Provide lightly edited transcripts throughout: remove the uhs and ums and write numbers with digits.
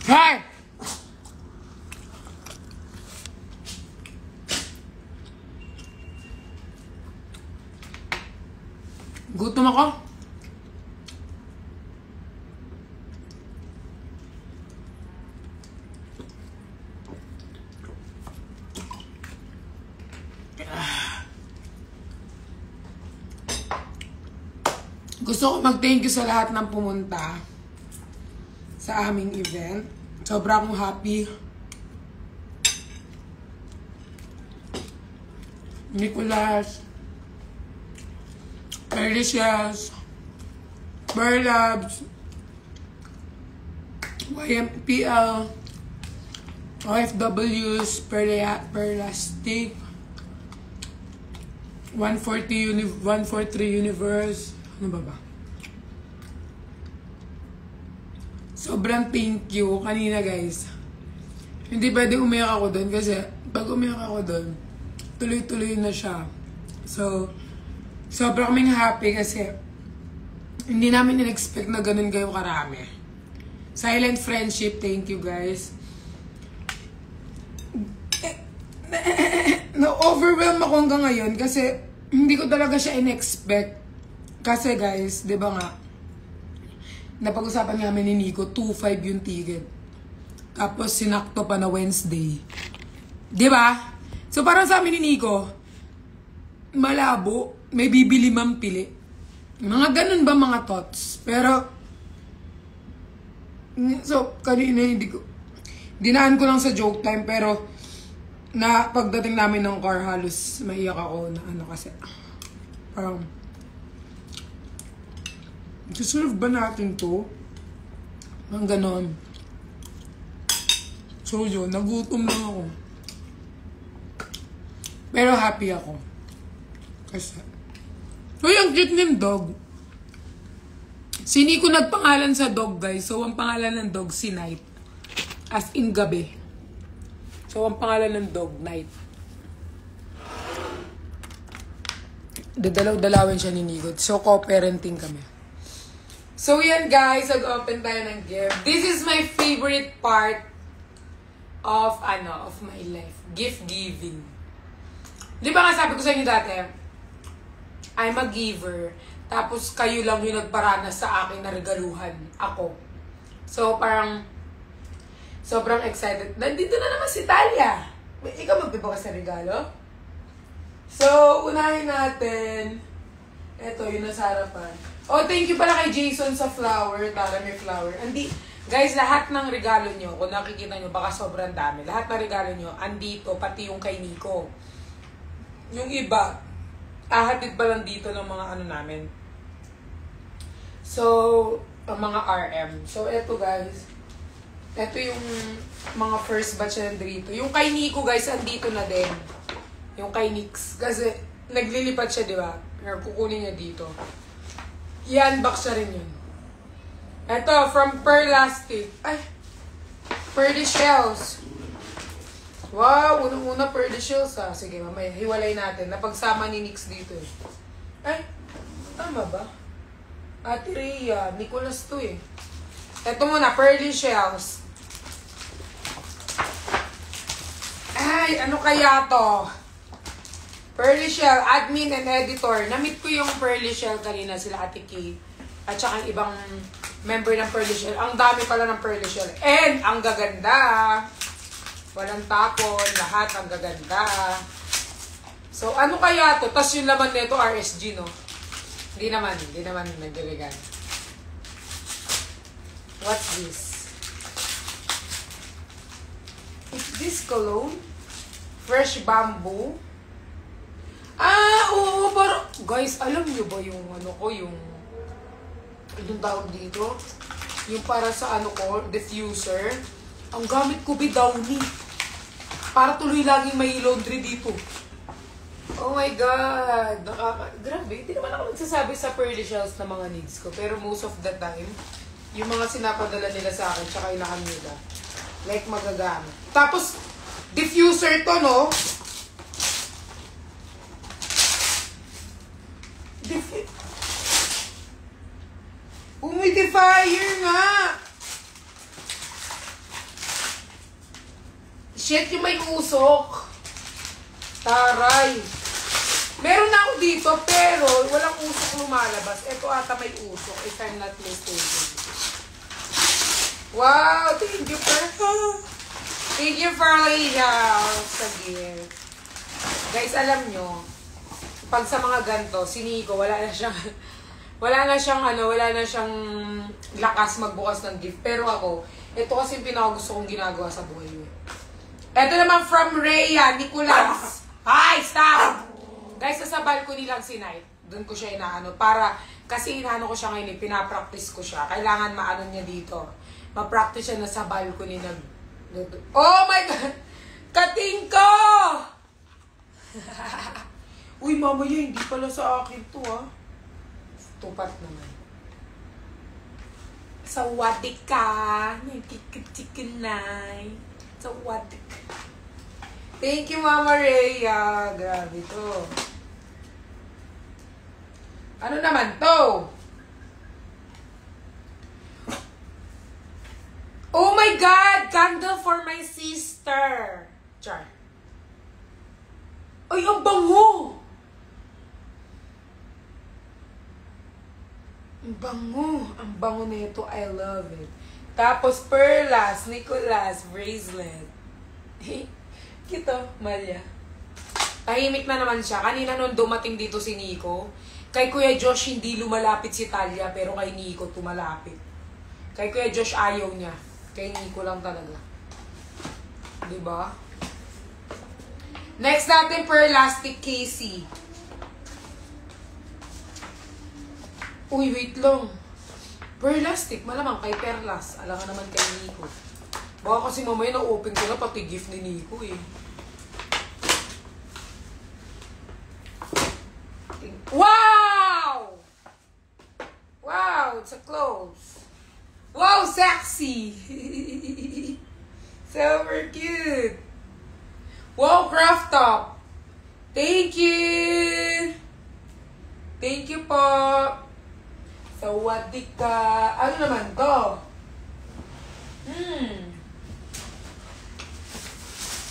Hi! Gutom ako. Gusto ko mag-thank you sa lahat ng pumunta sa aming event. Sobrang happy. Nicholas, Perlicious, Berlabs, YMPL, OFWs, Perlastic, 143 Universe. Ano ba? Sobrang thank you kanina, guys. Hindi pwede umiyak ako doon kasi pag umiyak ako doon, tuloy-tuloy na siya. So, sobrang kaming happy kasi hindi namin in-expect na ganun kayo karami. Silent friendship, thank you, guys. Na-overwhelm ako hanggang ngayon kasi hindi ko talaga siya in-expect. Kasi guys, di ba nga, napag-usapan namin ni Nico, 2.5 yung ticket. Tapos sinakto pa na Wednesday. Di ba? So parang sa amin ni Nico, malabo, may bibili mampili. Mga ganun ba mga thoughts? Pero, so kanina hindi ko, dinaan ko lang sa joke time, pero na pagdating namin ng car, halos maiyak ako na ano kasi, parang, deserve ba natin to? Ang ganon. So yun, nagutom lang ako. Pero happy ako. Kasi, uy, ang cute ng dog. Si Nico nagpangalan sa dog, guys. So, ang pangalan ng dog, si Night. As in gabi. So, ang pangalan ng dog, Night. Dadalaw-dalawin siya ni Nico. So, co-parenting kami. So, yan guys, nag-open tayo ng gift. This is my favorite part of my life. Gift giving. Di ba nga sabi ko sa inyo dati, I'm a giver. Tapos kayo lang yung nagparanas sa akin na regaluhan. Ako. So, parang sobrang excited. Nandito na naman si Talia. Ikaw magpibukas sa regalo? So, unahin natin. Ito, yung nasa harapan. Oh, thank you pala kay Jason sa flower. Tara, may flower. Guys, lahat ng regalo nyo, kung nakikita nyo, baka sobrang dami. Lahat ng regalo nyo, andito, pati yung kay Nico. Yung iba, ahatid pa lang dito ng mga ano namin. So, ang mga RM. So, eto guys. Eto yung mga first batch na dito. Yung kay Nico, guys, andito na din. Yung kay Nix. Kasi, naglilipat siya, di ba? Pero kukunin niya dito. I-unbox siya rin yun. Ito, from Perlastic. Ay! Pearly Shells. Wow! Unang-una Pearly Shells ah. Sige, mamaya. Hiwalay natin. Napagsama ni Nix dito eh. Ay! Tama ba? Ate Rhea. Nicholas to eh. Ito muna, Pearly Shells. Ay! Ano kaya to? Pearly Shell, admin and editor. Na-meet ko yung Pearly Shell kanina, sila Ate Kay. At saka yung ibang member ng Pearly Shell. Ang dami pala ng Pearly Shell. And, ang gaganda. Walang tapon. Lahat ang gaganda. So, ano kaya to? Tapos yung laman nito, RSG, no? Hindi naman nagdiligan. What's this? Is this cologne? Fresh bamboo? Ah, oo, parang, guys, alam nyo ba yung ano ko, yung tawag dito? Yung para sa ano ko, diffuser. Ang gamit ko, Downy. Para tuloy laging may laundry dito. Oh my God. Grabe, hindi naman ako nagsasabi sa Pearly Shells na mga needs ko. Pero most of the time, yung mga sinapadala nila sa akin, tsaka inahan nila, like magagamit. Tapos, diffuser to, no? Humidifier nga! Shit, yung may usok. Taray. Meron na ako dito, pero walang usok lumalabas. Ito ata may usok, if I'm not mistaken. Wow, thank you for sa gift. Guys, alam nyo, pag sa mga ganto, si Nico, wala na siyang lakas magbukas ng gift. Pero ako, ito kasi yung pinakagusto kong ginagawa sa buhay ko. Ito naman from Rhea, Nicolas. Hi, stop! Guys, sa balcony lang si Night. Doon ko siya inaano. Kasi inaano ko siya ngayon, pinapractice ko siya. Kailangan maano niya dito. Ma-practice siya na sa balcony. Oh my God! Kating ko! Uy, mamaya, hindi pala sa akin to, ha? Tupat naman. Sawadik ka. Nagkikitikinay. Sawadik ka. Thank you, Mama Rhea. Grabe to. Ano naman to? Oh my God! Candle for my sister. Char. Ay, ang bango! Ang bango. Ang bango nito. I love it. Tapos, Perlas, Nicolas, bracelet. Kito, Malia. Tahimik na naman siya. Kanina nung dumating dito si Nico, kay Kuya Josh hindi lumalapit si Talia, pero kay Nico tumalapit. Kay Kuya Josh ayaw niya. Kay Nico lang talaga. Diba? Next natin, Perlastic Casey. Uy, wait lang. Perlastic, malamang kay Perlas. Alam ka naman kay Nico. Baka kasi mamaya na-open ko na pati gift ni Nico eh. Wow! Wow, it's a close. Wow, sexy! Super cute! Wow, craft top! Thank you! Thank you po! Sawadik ka! Ano naman to?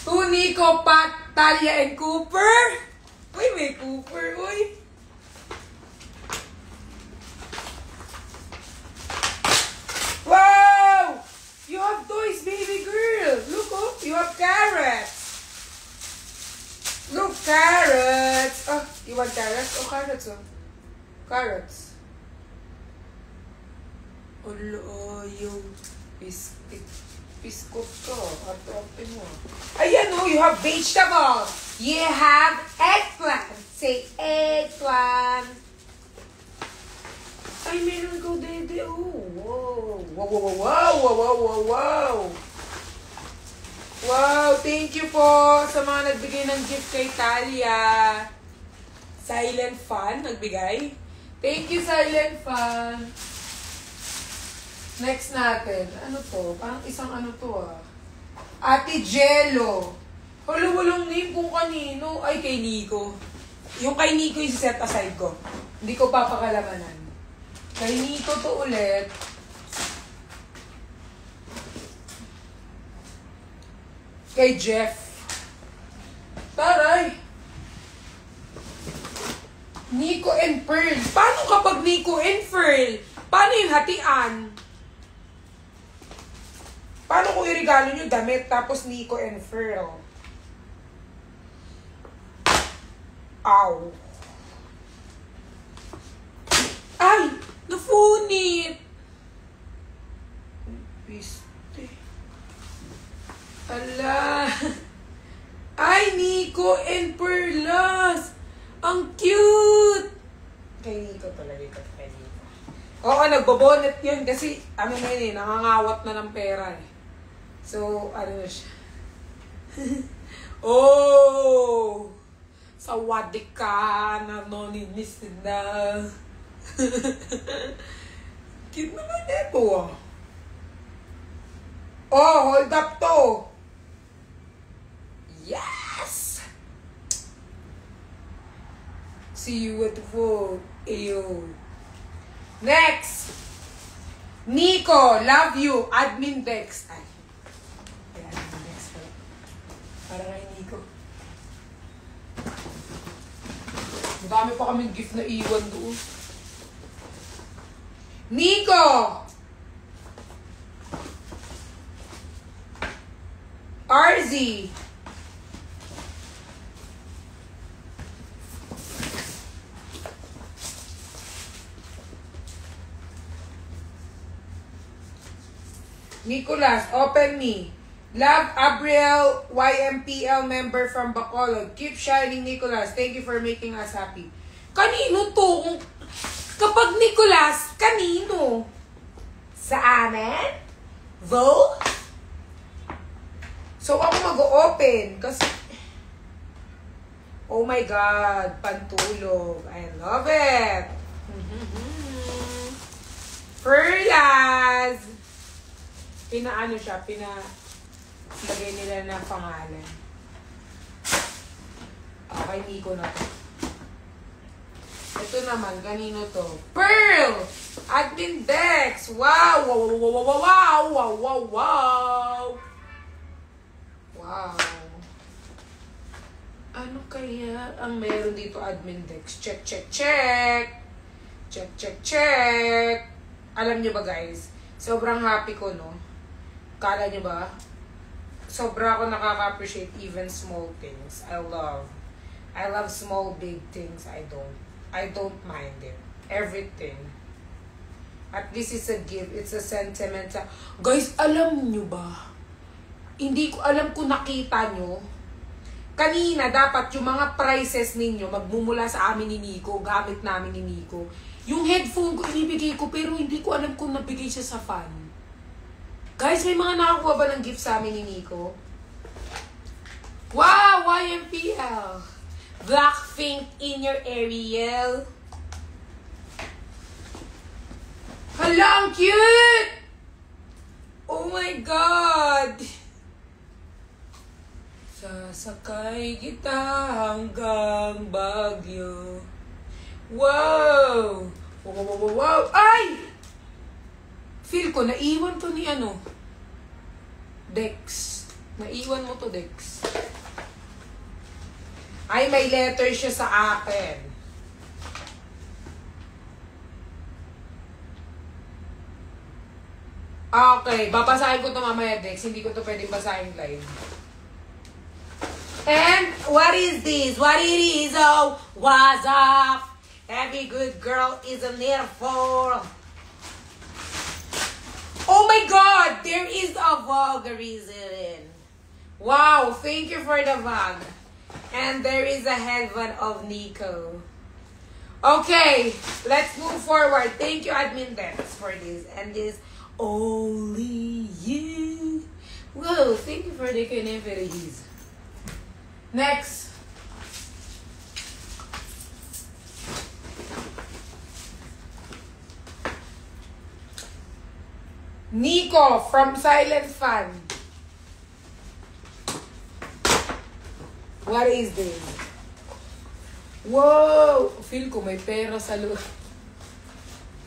To Nico, Pat, Talia, and Cooper? Uy, may Cooper, uy! Wow! You have toys, baby girl! Look, oh, you have carrots! Look, carrots! Oh, you want carrots? Oh, carrots, oh. Carrots. Oh, yung biscuit ko. Open mo. Ayan, oh, you have vegetables. You have eggplant. Say eggplant. Ay, meron ko, dede. Oh, wow. Wow. Wow, thank you po sa mga nagbigay ng gift kay Talia. Silent Fun, nagbigay. Thank you, Silent Fun. Next natin. Ano to? Parang isang ano to ah. Ate Jello. Walang name kung kanino. Ay, kay Nico. Yung kay Nico yung set aside ko. Hindi ko papakalamanan. Kay Nico to ulit. Kay Jeff. Taray. Nico and Pearl. Paano kapag Nico and Pearl? Paano yung hatian? Paano kung irigalo nyo damit tapos Nico and Pearl? Ow. Ay! Nafunit! Piste. Ala! Ay, Nico and Perlas! Ang cute! Kay Nico talaga ito. Kay Nico. Oo, nagbobonet yun kasi ano na yun eh, nangangawat na ng pera eh. So, ano na siya. Oh! Sawadik ka na noninis na. Cute naman ito ah. Oh, hold up to. Yes! See you at the vote. Eyo. Next! Nico, love you. Admin Dex. Ay. Admin Dex. Para kay Nico. Madami pa kaming gift na iwan doon. Nico! RZ! Nicholas, open me. Love, Abriel, YMPL member from Bacolod. Keep shining, Nicholas. Thank you for making us happy. Kanino to? Kapag Nicholas, kanino? Sa amin? Vote? So, ako mag-open. Kasi, oh my God, pantulog. I love it. Perlas! Pinaano siya, lagay nila na pangalan. Okay, Nico na to. Ito naman, kanino to? Pearl! Admin Dex! Wow! Wow! Wow! Wow! Wow! Wow! Wow! Wow! Wow! Ano kaya ang meron dito, Admin Dex? Check, check, check! Check, check, check! Alam nyo ba, guys? Sobrang happy ko, no? Kala nyo ba? Sobra ako nakaka-appreciate even small things. I love small, big things. I don't mind it. Everything. At least it's a gift. It's a sentiment. Guys, alam nyo ba? Hindi ko alam kung nakita nyo. Kanina, dapat yung mga prices ninyo magmumula sa amin ni Nico, gamit namin ni Nico. Yung headphone ko, inibigay ko, pero hindi ko alam kung nabigay siya sa fan. Guys, may mga nakakuha ba ng gift sa amin ni Nico? Wow! YMPL! Blackpink in your Ariel. Hala, ang cute! Oh my God! Sasakay kita hanggang Baguio. Wow! Wow, wow, wow, wow! Ay! Feel ko, naiwan to ni Dex. Naiwan mo to, Dex. Ay, may letter siya sa akin. Okay, babasahin ko to mamaya, Dex. Hindi ko to pwedeng basahin live. And, what is this? What it is? Oh, what's up? Every good girl is a little for. Oh my God! There is a vulgarism. Wow! Thank you for the vlog. And there is a headband of Nico. Okay, let's move forward. Thank you, Admin Dex, for this. And this, only you. Whoa! Thank you for the canaveries. Next. Nico from Silent Fan. What is this? Wow! Feel ko may pera sa loob.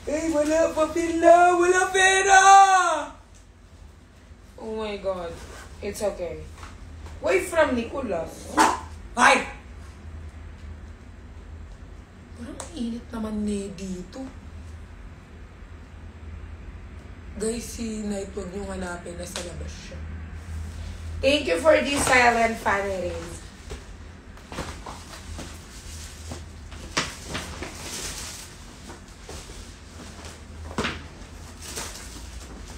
Eh, wala pa pila! Wala pera! Oh my God. It's okay. Wait from Nicolas. Ay! Parang init naman dito. Guys, si Night, huwag niyong hanapin. Nasa labas siya. Thank you for this silent fan raise.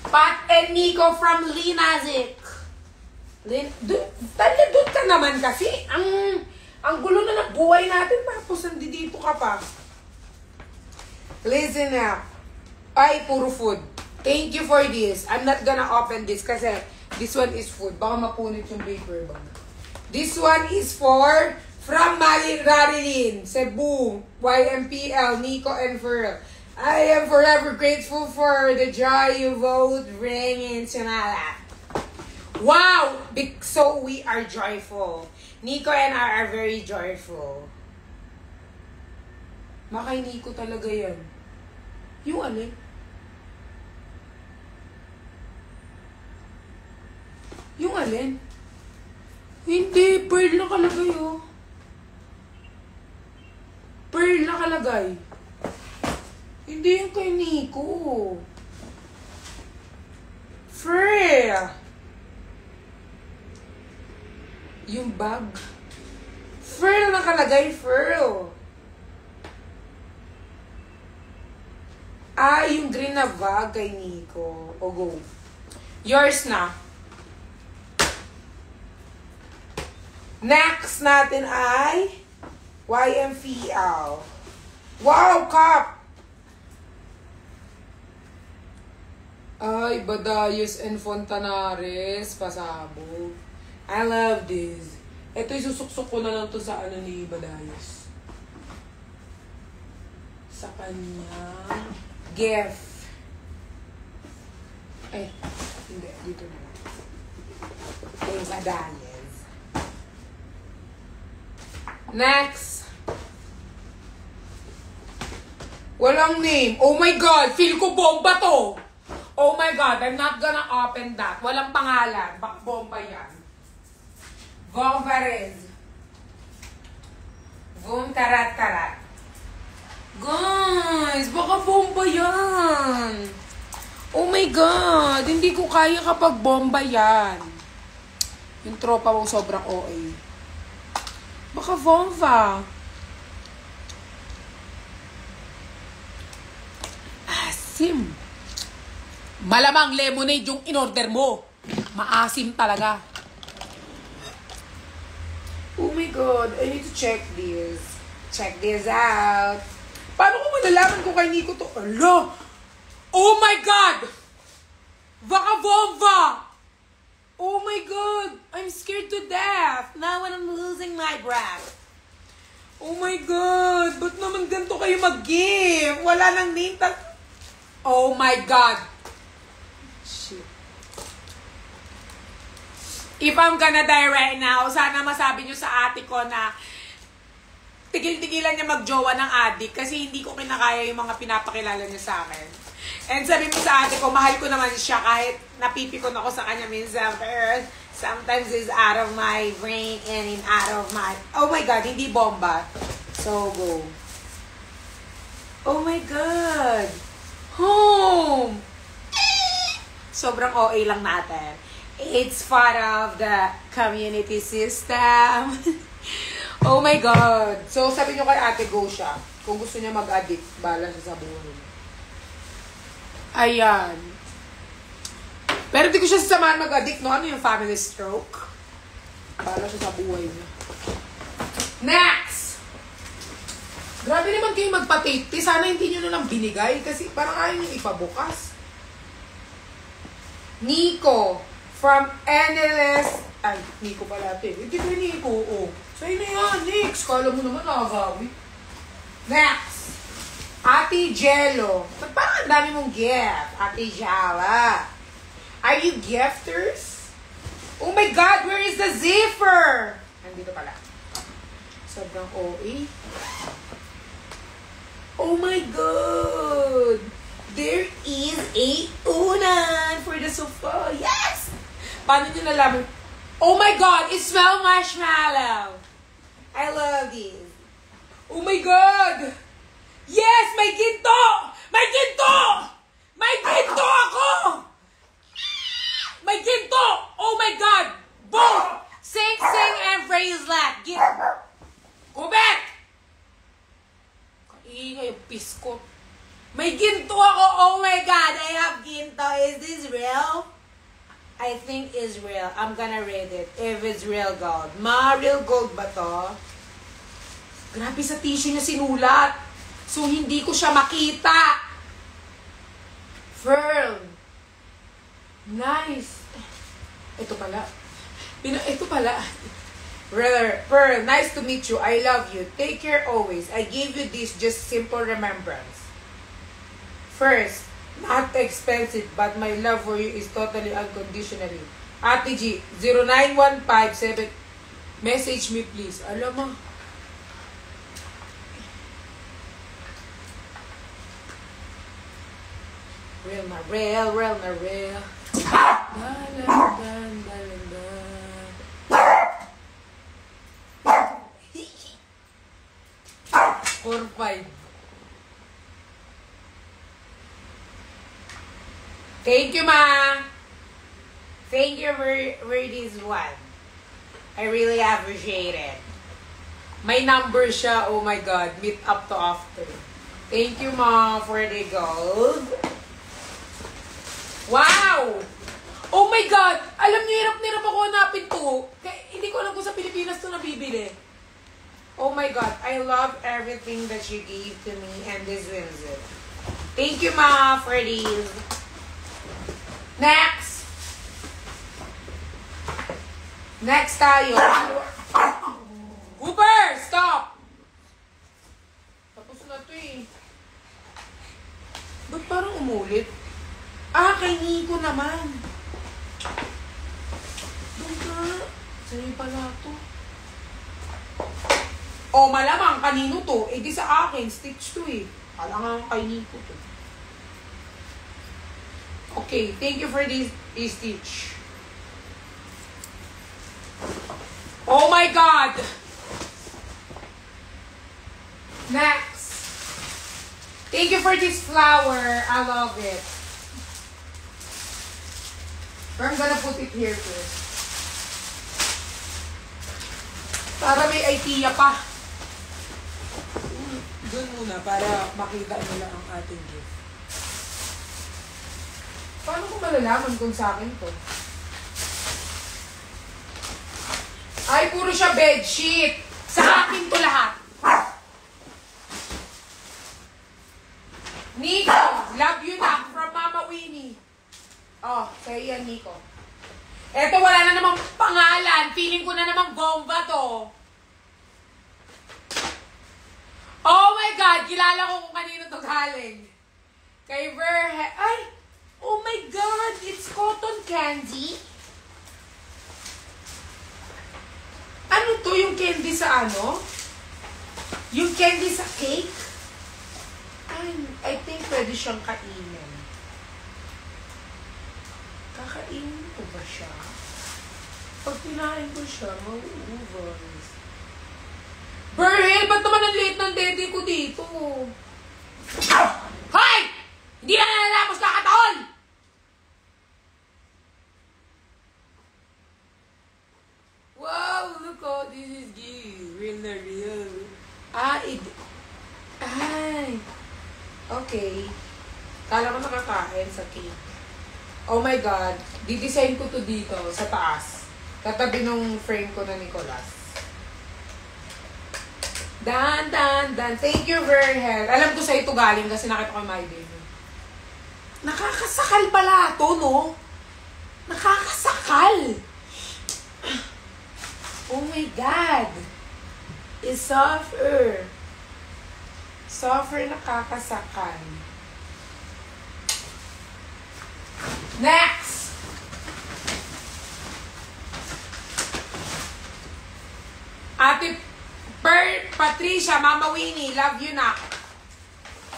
Pat and Nico from Linazik. Doon ka naman kasi. Ang gulo na ng buhay natin. Tapos nandito ka pa. Listen up. Ay, puro food. Thank you for this. I'm not gonna open this kasi this one is food. Baka mapunit yung paper bag. This one is from Marilyn, Cebu, YMPL, Nico and Ferrell. I am forever grateful for the joy you both bring into my life. Wow! So we are joyful. Nico and I are very joyful. Makay Nico talaga yan. Yung alin? Yung alin? Hindi, pearl nakalagay oh. Pearl nakalagay. Hindi yung kay Nico. Pearl. Yung bag. Pearl nakalagay, pearl. Ah, yung green na bag kay Nico. O go. Yours na. Next natin ay YMFL. Wow, cup! Ay, Badayos and Fontanares. Pasabog. I love this. Ito isusuksok ko na lang to sa ano ni Badayos. Sa kanya gift. Ay, hindi. Dito na lang. Kay Badayos. Next. Walang name. Oh my God! Feel ko bomba to! Oh my God! I'm not gonna open that. Walang pangalan. Baka bomba yan. Bomba rin. Boom, tarat, tarat. Guys! Baka bomba yan! Oh my God! Hindi ko kaya kapag bomba yan. Yung tropa mong sobrang OA. Baka bomba. Asim. Malamang lemonade yung in-order mo. Maasim talaga. Oh my God, I need to check this. Check this out. Paano ko malalaman kung kay Nico to? Ala! Oh my God! Baka bomba! Oh my God! I'm scared to death! Now when I'm losing my breath. Oh my God! Ba't naman ganito kayo mag-give? Wala nang name tag... Oh my God! Shit. If I'm gonna die right now, sana masabi nyo sa ate ko na tigil-tigilan niya mag-jowa ng adik kasi hindi ko kinakaya yung mga pinapakilala niya sa akin. And sabi mo sa ate ko, mahal ko naman siya kahit napipikon ako sa kanya minsan. Pero sometimes it's out of my brain and in out of my... Oh my God, hindi bomba. So, go. Oh my God. Home. Sobrang OA lang natin. It's part of the community system. Oh my God. So, sabi nyo kay ate, go siya. Kung gusto niya mag-addict, bala siya sa buhay. Ayan. Pero di ko siya sasamahan mag-addict, no? Ano yung family stroke? Bala siya sa buhay niya. Next! Grabe naman kayo magpa-tape. Sana hindi nyo na lang binigay kasi parang ayaw nyo ipabukas. Nico from NLS. Ay, Nico pala ito. Hindi ko Nico. Oh. Sa'yo na yan. Next. Kala mo naman nakagawi. Next. Ate Jello. Ba't parang ang dami mong gift? Ate Jala. Are you gifters? Oh my God, where is the zipper? Nandito pala. Sobrang OA. Oh my God. There is a unan for the sofa. Yes! Paano nyo nalaman? Oh my God, it smells marshmallow. I love this. Oh my God. Yes! May ginto! May ginto! May ginto ako! May ginto! Oh my God! Both! Sing, sing, and bracelet. Go back! Kaingay yung piskot. May ginto ako! Oh my God! I have ginto. Is this real? I think it's real. I'm gonna read it. If it's real gold. Real gold ba to? Grabe sa tissue niya sinulat. So, hindi ko siya makita. Firm. Nice. Ito pala. Ito pala. Pearl, nice to meet you. I love you. Take care always. I gave you this just simple remembrance. First, not expensive, but my love for you is totally unconditionally. Ate G, 09157. Message me please. Alam mo. Real na real, real na real. 4-5. Thank you, ma. Thank you for this one. I really appreciate it. May number siya. Oh my God. Meet up to after. Thank you, ma, for the gold. Wow! Oh my God! Alam niyo, hirap ako hanapin to. Hindi ko alam kung sa Pilipinas to nabibili. Oh my God. I love everything that you gave to me and this swimsuit. Thank you, ma, for these. Next! Next tayo. Cooper! Stop! Tapos na to eh. Ba't parang umulit? Ah, kay Nico naman. Doon ka. Sa'yo pala to. Oh, malamang kanino to? Eh di sa akin, stitch to eh. Kala nga kay Nico to. Okay, thank you for this stitch. Oh my God! Next. Thank you for this flower. I love it. But I'm gonna put it here first. Para may idea pa. Doon muna para makita nila ang ating gift. Paano ko malalaman kung sa akin to? Ay, puro siya bedsheet. Sa akin to lahat. Nico, love you na from Mama Winnie. Oh, sa'yo yan, Nico. Eto, wala na namang pangalan. Feeling ko na namang bomba to. Oh my God, kilala ko kung kanino to galing. Kay Verhe. Ay, oh my God, it's cotton candy. Ano to, yung candy sa ano? Yung candy sa cake? I think pwede siyang kainin. Kakainin ko ba siya? Pag pinain ko siya, mauubos. Berhel, ba't naman ang liit ng dede ko dito? Hoy! Hindi na nalalapos kakataon! Wow, look how this is good. Real na real. Ay! Okay. Kala ko nakakain sa cake. Oh my God. Didesign ko to dito, sa taas. Katabi nung frame ko na Nicolas. Dan. Thank you, Verhel. Alam ko sa ito galing kasi nakita ko my baby. Nakakasakal pala to, no? Nakakasakal. Oh my God. It's softer. Softer, nakakasakal. Next! Ate Patricia, Mama Winnie, love you na.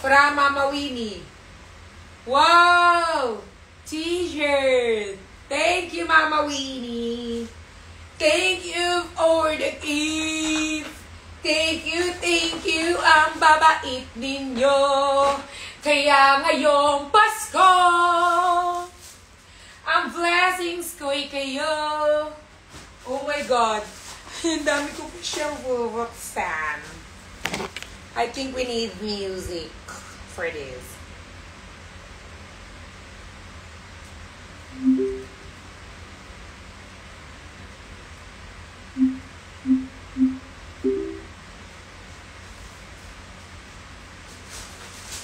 From Mama Winnie. Wow! T-shirt! Thank you, Mama Winnie. Thank you for the gift. Thank you, ang babait ninyo. Kaya ngayong Pasko, ang blessings ko'y kayo. Oh my God. Ang dami ko pa siyang bubuksan. I think we need music for this.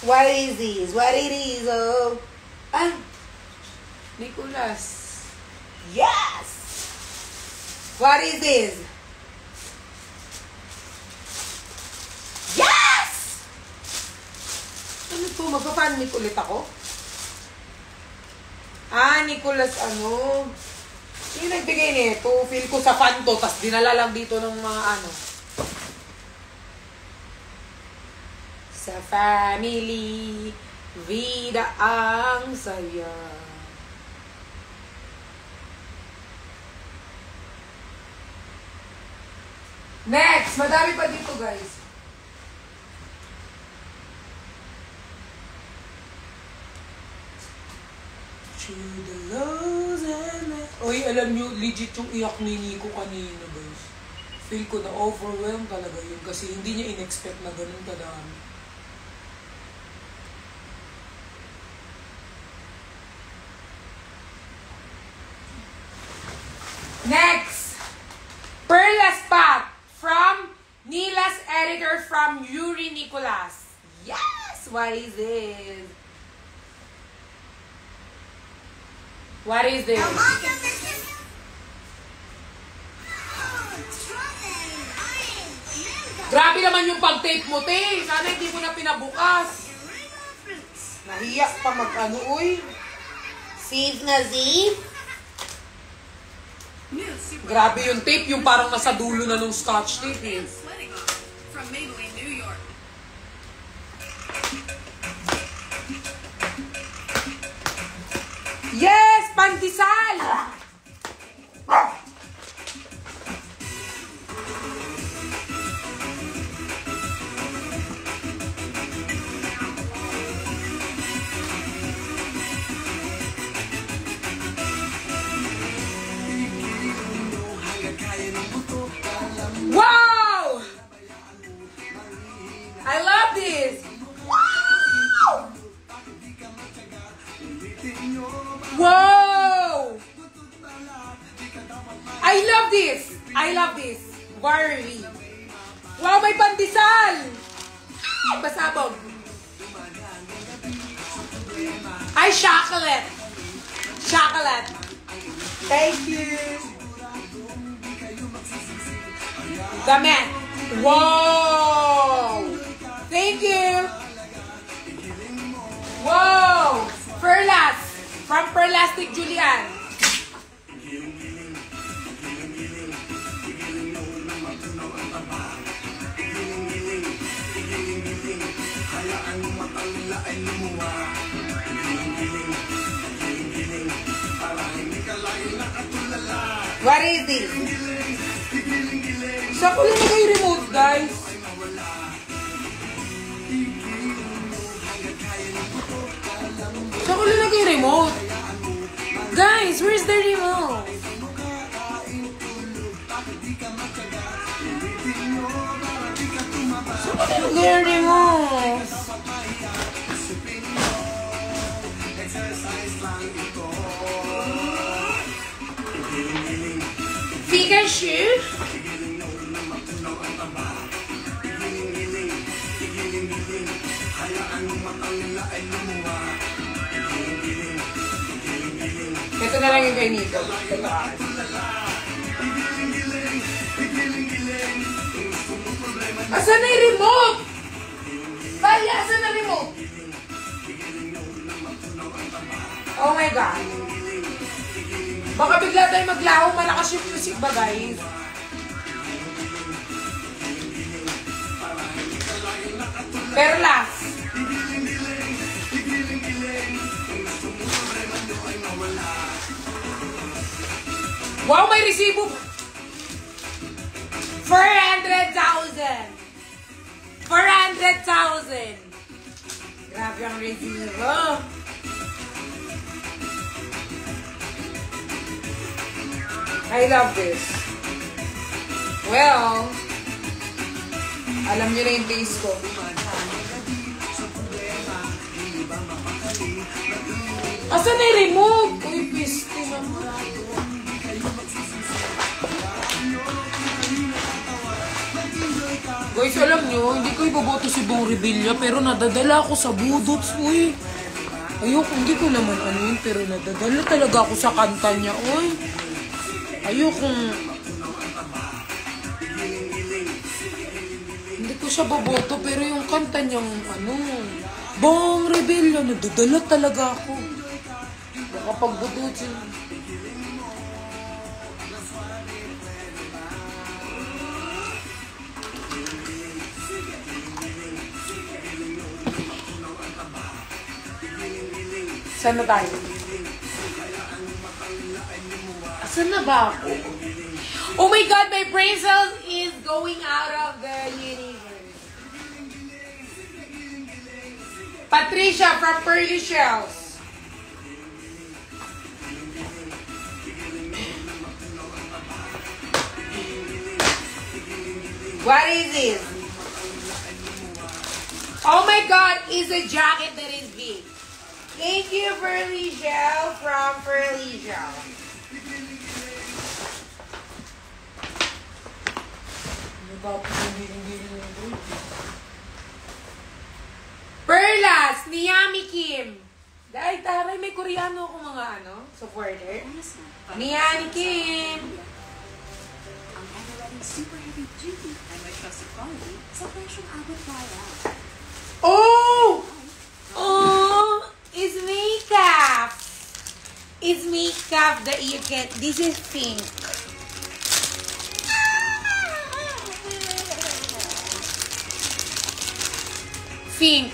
What is this? What it is? Oh, ay, Nicolas. Yes. What is this? Yes. Ano to? Magpa-fan ulit ako? Ah, Nicolas, ano? Yung nagbigay nito, feel ko sa fan to, tas dinala lang dito ng mga ano. Sa family, vida ang saya. Next! Madami pa dito, guys. Through the lows and the... Oy, alam nyo, legit yung iyak ni Nico kanina, guys. Feel ko na overwhelmed talaga yun kasi hindi niya in-expect na ganun kadami. Next! Perla Spot from Nila's editor from Yuri Nicolas. Yes! What is this? What is this? Grabe naman yung pag-tape mo, te. Sana hindi mo na pinabukas. Nahiya pa mag-ano, uy. Save na save. Grabe yung tape, yung parang nasa dulo na nung scotch tape, eh. From Maybelline, New York. Yes! Pandesal! Wow! I love this! Wow! I love this! I love this! Barbie! Wow, may pandesal! Pasabog! Ay, chocolate! Chocolate! Thank you. Damit! Wow! Thank you! Wow! Perlas! From Perlastic Julian. What is this? Saan ko lang nagay remote, guys? Saan ko lang nagay remote? Guys, where's the remote? Saan ko lang nagay remote? Pikachu? Ito na lang yung kay Nico. Asan na yung remote? Kaya, asan na remote? Oh my God. Baka bigla tayo maglaho, malakas yung music ba, guys? Perlas. Wow, may resibo. 400,000. 400,000. Grabe ang resibo. I love this. Well, alam niyo na yung taste ko. Asan na yung remote? Uy, piste naman. Guys, alam nyo, hindi ko iboboto si Bong Revilla, pero nadadala ako sa budots, uy. Ayoko, hindi ko naman ano yun, pero nadadala talaga ako sa kanta niya, uy. Ayoko. Hindi ko siya boboto, pero yung kanta niyang, ano, Bong Revilla, nadadala talaga ako. Baka pagbudotin. Saan na tayo? Asan na ba ako? Oh my God, my brain cells is going out of the universe. Patricia from Pearly Shells. What is this? Oh my God, it's a jacket that is big. Thank you, Furly Gel from Furly Gel. Perlas, ni Yami Kim. Dahil taray, may Koreano ako mga supporter. Ni Yami Kim. Ang Eveready Super Heavy Duty ay may trusted quality sa presyong abot kaya. Oh! Oh! It's makeup! It's makeup that you can... This is pink. Pink.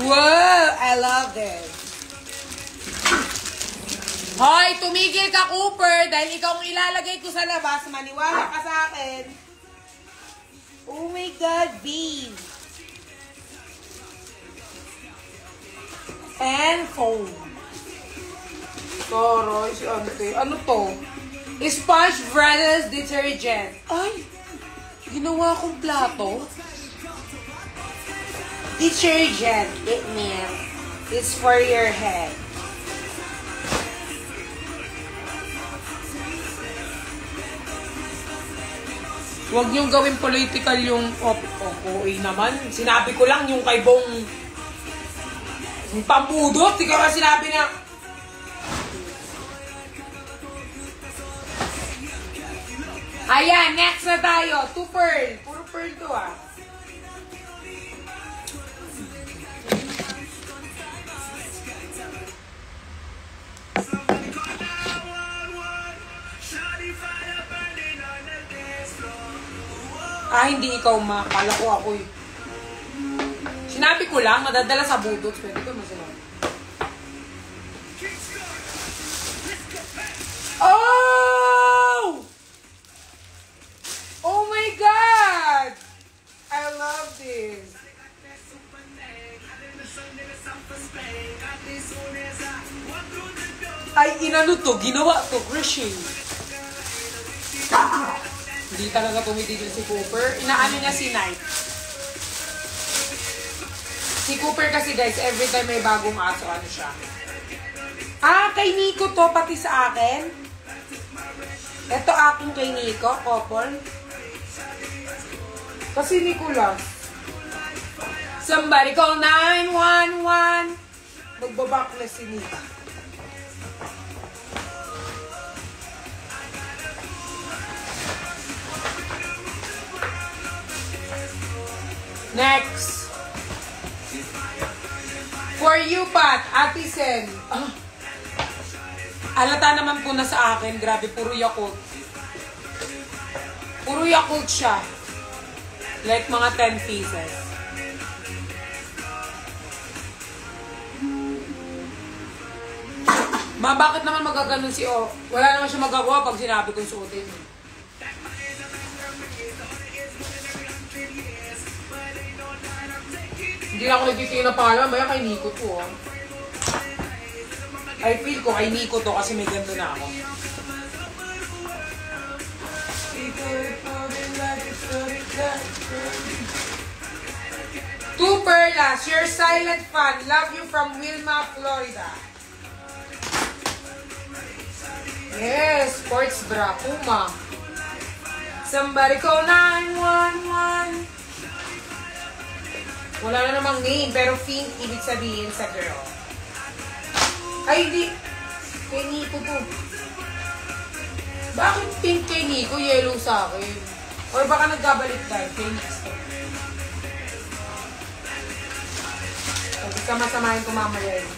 Wow! I love this. Hoy, tumigil ka, Cooper, dahil ikaw ang ilalagay ko sa labas. Maniwala ka sa akin. Oh my God, babe. And foam. Toroy, si Ante. Ano to? Sponge Brothers Detergent. Ay, ginawa kong plato. Detergent. It means it's for your head. Huwag niyong gawin political yung naman. Sinabi ko lang yung kay Bong yung pambudot. Di ka ba sinabi na ayan, next na tayo. 2 pearl. Puro pearl to ah. Ah, hindi ikaw ma. Kala ko ako eh. Sinabi ko lang, madadala sa budot. Pwede ko masalamat. Oh! Oh my God! I love this. Ay, inano to? Ginawa to, Christian. Hindi talaga tumitigil si Cooper. Inaano niya si Knight. Si Cooper kasi guys, every time may bagong aso, ano siya. Ah, kay Nico to, pati sa akin. Ito aking kay Nico, couple. Kasi Nicolas. Somebody call 911. Magbabackless si Nico. Next. For you, Pat. Ate Sen. Alata naman po na sa akin. Grabe, puro Yakult. Puro Yakult siya. Like mga 10 pieces. Ma, bakit naman magaganon si O? Wala naman siya magagawa pag sinabi kong suotin. Hindi na ako nagtitingin na pangalan. Maya kay Nico to, oh. I feel ko kay Nico to kasi may ganito na ako. Two Perlas, your silent fan. Love you from Wilma, Florida. Yes, sports bra. Puma. Somebody call 911. Wala na namang name, pero pink ibig sabihin sa girl. Ay, di. Kay Nico to. Bakit pink kay Nico, yellow sa akin? Or baka nagbabalik tayo, kay Nico. Huwag ka masamahin ko mamaya yun.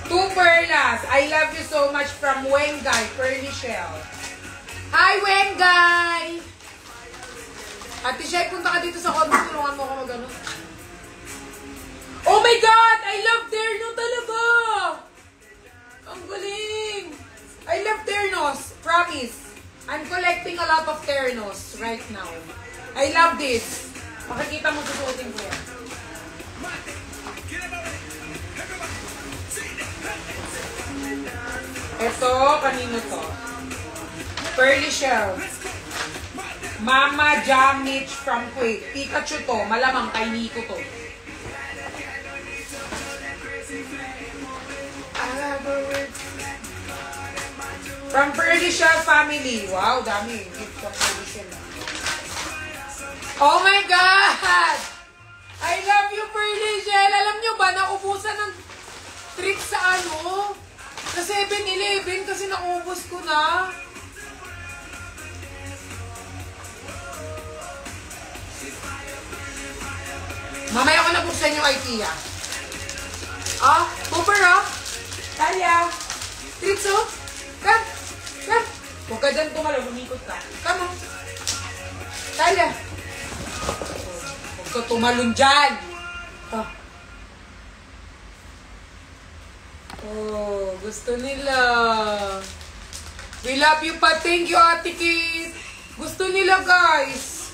Two Perlas, I love you so much from Wengay, Pearly Shell. Hi, Wengay! Ate Shai, punta ka dito sa condo, tulungan mo ako mag-ano. Oh my God! I love Terno talaga! Ang galing! I love Ternos, promise. I'm collecting a lot of Ternos right now. I love this. Makikita mo, susuotin ko yan. Ito, kanino to? Pearly Shell. Mama Jamich from Kuwait. Pikachu to. Malamang kay Nico to. From Pearly Shell family. Wow, dami. Gift from Pearly Shell. Oh my God! I love you, Pearly Shell. Alam nyo ba, naubusan ng treat sa ano? Sa 7-Eleven kasi naubos ko na. Mamaya ko nabuksan yung IKEA. Cooper, Talia. Treats, Come. Come. Huwag ka dyan tumalo. Umikot ka. Come on. Talia. Huwag ka tumalon dyan. Oh, gusto nila. We love you pa. Thank you, Ate Kate. Gusto nila, guys.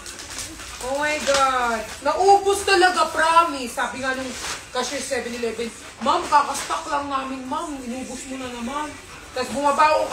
Oh my God. Naubos talaga, promise. Sabi nga nung cashier 7-Eleven, Ma'am, kakastock lang namin, ma'am. Inubos mo na naman. Tapos bumaba ako